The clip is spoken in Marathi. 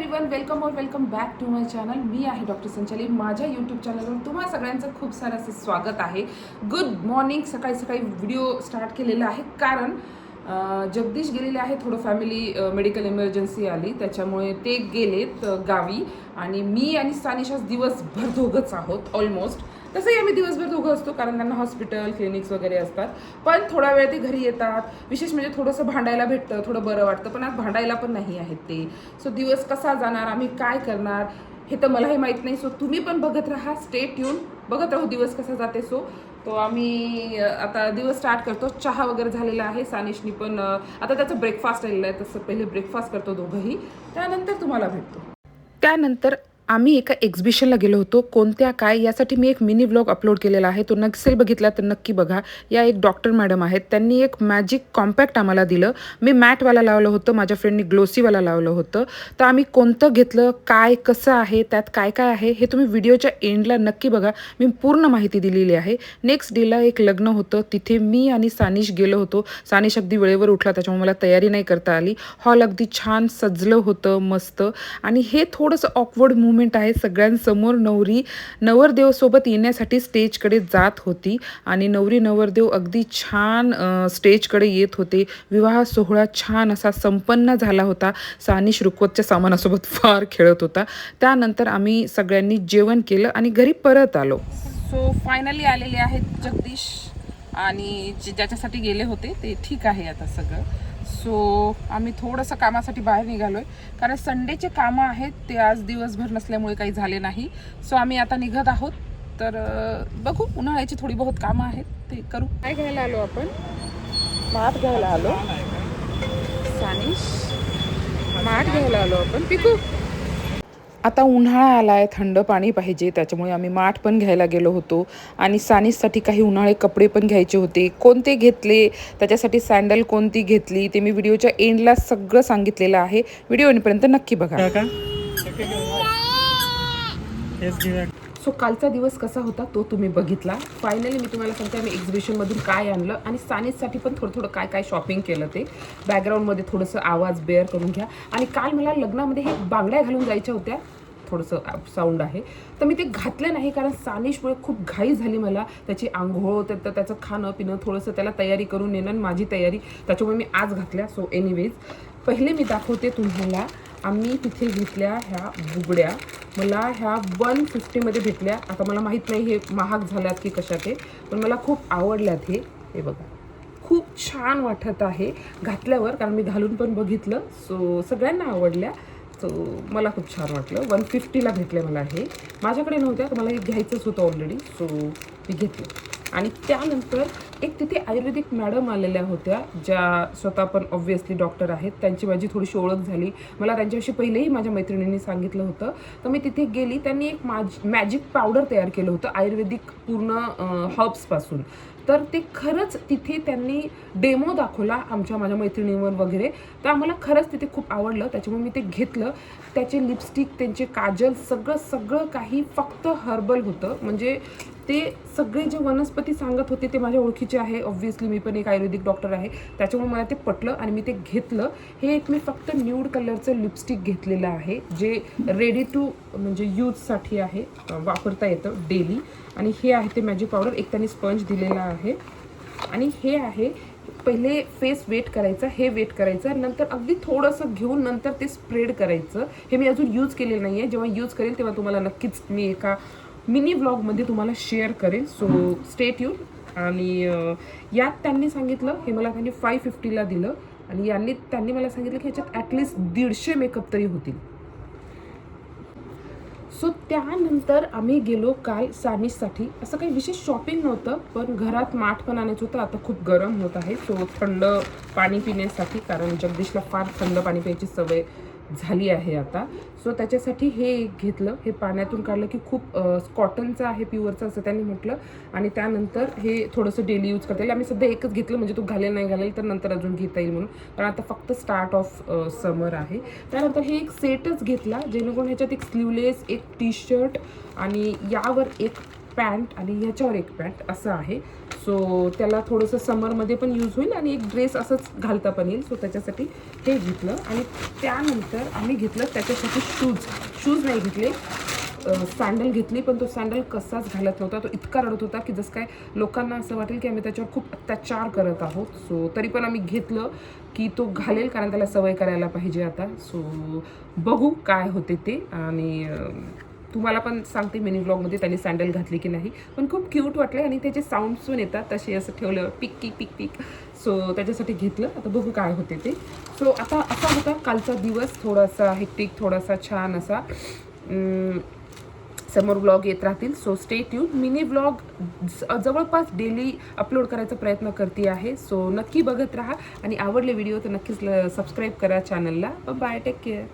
Everyone, welcome back to my channel. मी आहे डॉक्टर संचाली. माझ्या यूट्यूब चॅनलवर तुम्हा सगळ्यांचं खूप सारं असं स्वागत आहे. Good morning. सकाळी सकाळी व्हिडिओ स्टार्ट केलेला आहे कारण जगदीश गेलेले आहे. थोडं फॅमिली मेडिकल इमर्जन्सी आली, त्याच्यामुळे ते गेलेत गावी आणि मी आणि सानिशा दिवसभर दोघंच आहोत ऑलमोस्ट. तसंही आम्ही दिवसभर दोघं असतो कारण त्यांना हॉस्पिटल क्लिनिक्स वगैरे असतात, पण थोडा वेळ ते घरी येतात. विशेष म्हणजे थोडंसं भांडायला भेटतं, थोडं बरं वाटतं, पण आज भांडायला पण नाही आहेत ते. सो दिवस कसा जाणार, आम्ही काय करणार हे तर मलाही माहीत नाही. सो तुम्ही पण बघत राहा, स्टे ट्यून, बघत राहू दिवस कसा जाते. सो तो आम्ही आता दिवस स्टार्ट करतो. चहा वगैरे झालेला आहे. सानिशनी पण आता त्याचं ब्रेकफास्ट आलेलं आहे, तसं पहिले ब्रेकफास्ट करतो दोघंही, त्यानंतर तुम्हाला भेटतो. त्यानंतर आम्ही एका एक्झिबिशनला गेलो होतो. कोणत्या काय यासाठी मी एक मिनी व्लॉग अपलोड केलेला आहे, तो नसेल बघितला तर नक्की बघा. या एक डॉक्टर मॅडम आहेत, त्यांनी एक मॅजिक कॉम्पॅक्ट आम्हाला दिलं. मी मॅटवाला लावलं होतं, माझ्या फ्रेंडनी ग्लोसीवाला लावलं होतं. तर आम्ही कोणतं घेतलं, काय कसं आहे, त्यात काय काय आहे हे तुम्ही व्हिडिओच्या एंडला नक्की बघा. मी पूर्ण माहिती दिलेली आहे. नेक्स्ट डेला एक लग्न होतं, तिथे मी आणि सानिश गेलो होतो. सानिश अगदी वेळेवर उठला, त्याच्यामुळे मला तयारी नाही करता आली. हॉल अगदी छान सजलं होतं, मस्त. आणि हे थोडंसं ऑकवर्ड मुवमेंट आहे सगळ्यांसमोर. नवरी नवरदेव सोबत येण्यासाठी स्टेजकडे जात होती आणि नवरी नवरदेव अगदी छान स्टेजकडे येत होते. विवाह सोहळा छान असा संपन्न झाला होता. सानिश रुखवतच्या सामानासोबत फार खेळत होता. त्यानंतर आम्ही सगळ्यांनी जेवण केलं आणि घरी परत आलो. सो फायनली आलेले आहेत जगदीश आणि ज्याच्यासाठी गेले होते ते ठीक आहे आता सगळं. सो आम्ही थोडंसं कामासाठी बाहेर निघालो आहे कारण संडेचे कामं आहेत, ते आज दिवसभर नसल्यामुळे काही झाले नाही. सो आम्ही आता निघत आहोत. तर बघू, उन्हाळ्याची थोडी बहुत कामं आहेत ते करू. काय घ्यायला आलो आपण? माठ घ्यायला आलो. सानिश, माठ घ्यायला आलो आपण. पिकू, आता उन्हाळा आला आहे, थंड पाणी पाहिजे, त्याच्यामुळे आम्ही माठ पण घ्यायला गेलो होतो. आणि सानिशसाठी काही उन्हाळे कपडे पण घ्यायचे होते. कोणते घेतले, त्याच्यासाठी सँडल कोणती घेतली, ते मी व्हिडिओच्या एंडला सगळं सांगितलेलं आहे. व्हिडिओ एंडपर्यंत नक्की बघा. सो कालचा दिवस कसा होता तो तुम्ही बघितला. फायनली मी तुम्हाला सांगते आम्ही एक्झिबिशनमधून काय आणलं आणि सानिशसाठी पण थोडं थोडं काय काय शॉपिंग केलं. ते बॅकग्राऊंडमध्ये थोडंसं आवाज बेअर करून घ्या. आणि काल मला लग्नामध्ये हे बांगड्या घालून जायच्या होत्या, थोडंसं साऊंड आहे, तर मी ते घातलं नाही कारण सानिशमुळे खूप घाई झाली मला. त्याची आंघोळ, त्याचं खाणं पिणं, थोडंसं त्याला तयारी करून येणं, माझी तयारी, त्याच्यामुळे मी आज घातल्या. सो एनिवेज, पहिले मी दाखवते तुम्हाला. आम्ही तिथे घेतल्या ह्या बुगड्या. मला ह्या 150मध्ये भेटल्या. आता मला माहीत नाही हे महाग झाल्यात की कशात ते, पण मला खूप आवडल्यात. हे बघा, खूप छान वाटत आहे घातल्यावर, कारण मी घालून पण बघितलं. सो सगळ्यांना आवडल्या. सो मला खूप छान वाटलं. 150ला भेटले मला. हे माझ्याकडे नव्हत्या, तर मला हे घ्यायचंच होतं ऑलरेडी. सो मी घेतलं. आणि त्यानंतर एक तिथे आयुर्वेदिक मॅडम आलेल्या होत्या, ज्या स्वतः पण ऑब्व्हियसली डॉक्टर आहेत. त्यांची माझी थोडीशी ओळख झाली. मला त्यांच्याविषयी पहिलेही माझ्या मैत्रिणींनी सांगितलं होतं. तर मी तिथे गेली. त्यांनी एक मॅजिक पावडर तयार केलं होतं आयुर्वेदिक पूर्ण हर्ब्सपासून. तर ते खरंच तिथे त्यांनी डेमो दाखवला माझ्या मैत्रिणींवर वगैरे. तर आम्हाला खरंच तिथे खूप आवडलं, त्याच्यामुळे मी ते घेतलं. त्याचे लिपस्टिक, त्यांचे काजल, सगळं काही फक्त हर्बल होतं. म्हणजे ते सगळे जे वनस्पती सांगत होते ते माझ्या ओळखीचे आहे. ऑब्व्हियसली मी पण एक आयुर्वेदिक डॉक्टर आहे, त्याच्यामुळे मला ते पटलं आणि मी ते घेतलं. हे एक मी फक्त न्यूड कलरचं लिपस्टिक घेतलेलं आहे, जे रेडी टू म्हणजे यूजसाठी आहे, वापरता येतं डेली. आणि हे आहे ते मॅजिक पावडर. एक त्यांनी स्पंज दिलेला आहे. आणि हे आहे, पहिले फेस वेट करायचं, हे वेट करायचं, नंतर अगदी थोडंसं घेऊन नंतर ते स्प्रेड करायचं. हे मी अजून यूज केलेलं नाही आहे. जेव्हा यूज करेल तेव्हा तुम्हाला नक्कीच मी एका मिनी व्लॉगमध्ये तुम्हाला शेअर करेन. So stay tune. आणि यात त्यांनी सांगितलं, हे मला त्यांनी 550ला दिलं. आणि त्यांनी मला सांगितलं की ह्याच्यात ॲटलिस्ट 150 मेकअप तरी होतील. सो त्यानंतर आम्ही गेलो काल सानिशसाठी. असं काही विशेष शॉपिंग नव्हतं, पण घरात माठ पण आणायचं होतं. आता खूप गरम होत आहे, सो थंड पाणी पिण्यासाठी, कारण जगदीशला फार थंड पाणी प्यायची सवय झाली आहे आता. सो त्याच्यासाठी हे एक घेतलं. हे पाण्यातून काढलं की खूप कॉटनचं आहे, प्युअरचं असं त्यांनी म्हटलं. आणि त्यानंतर हे थोडंसं डेली यूज करता येईल. आम्ही सध्या एकच घेतलं, म्हणजे तो घालेल नाही घालेल तर नंतर अजून घेता येईल म्हणून, कारण आता फक्त स्टार्ट ऑफ समर आहे. त्यानंतर हे एक सेटच घेतला, जेणेकरून ह्याच्यात एक स्लीवलेस, एक टी शर्ट आणि यावर एक पॅन्ट आणि ह्याच्यावर एक पॅन्ट असं आहे. सो त्याला थोडंसं समरमध्ये पण यूज होईल आणि एक ड्रेस असंच घालता पण येईल. सो त्याच्यासाठी हे घेतलं आणि त्यानंतर आम्ही घेतलं त्याच्यासाठी शूज नाही घेतले, सँडल घेतली. पण तो सँडल कसाच घालत नव्हता, तो इतका रडत होता की जसं काय लोकांना असं वाटेल की आम्ही त्याच्यावर खूप अत्याचार करत आहोत. सो तरी पण आम्ही घेतलं की तो घालेल, कारण त्याला सवय करायला पाहिजे आता. सो बघू काय होते ते, आणि तुम्हाला पण सांगते मिनी ब्लॉगमध्ये त्यांनी सँडल घातली की नाही. पण खूप क्यूट वाटले आणि त्याचे साऊंड्स पण येतात तसे, असं ठेवलं पिक पिक पिक. सो त्याच्यासाठी घेतलं, आता बघू काय होते ते. सो आता असा होता कालचा दिवस, थोडासा हेक्टिक, थोडासा छान असा. समोर ब्लॉग येत राहतील. So stay tune. Mini blog जवळपास डेली अपलोड करायचा प्रयत्न करते आहे. सो नक्की बघत राहा आणि आवडले व्हिडिओ तर नक्कीच सबस्क्राईब करा चॅनलला. Bye, take care.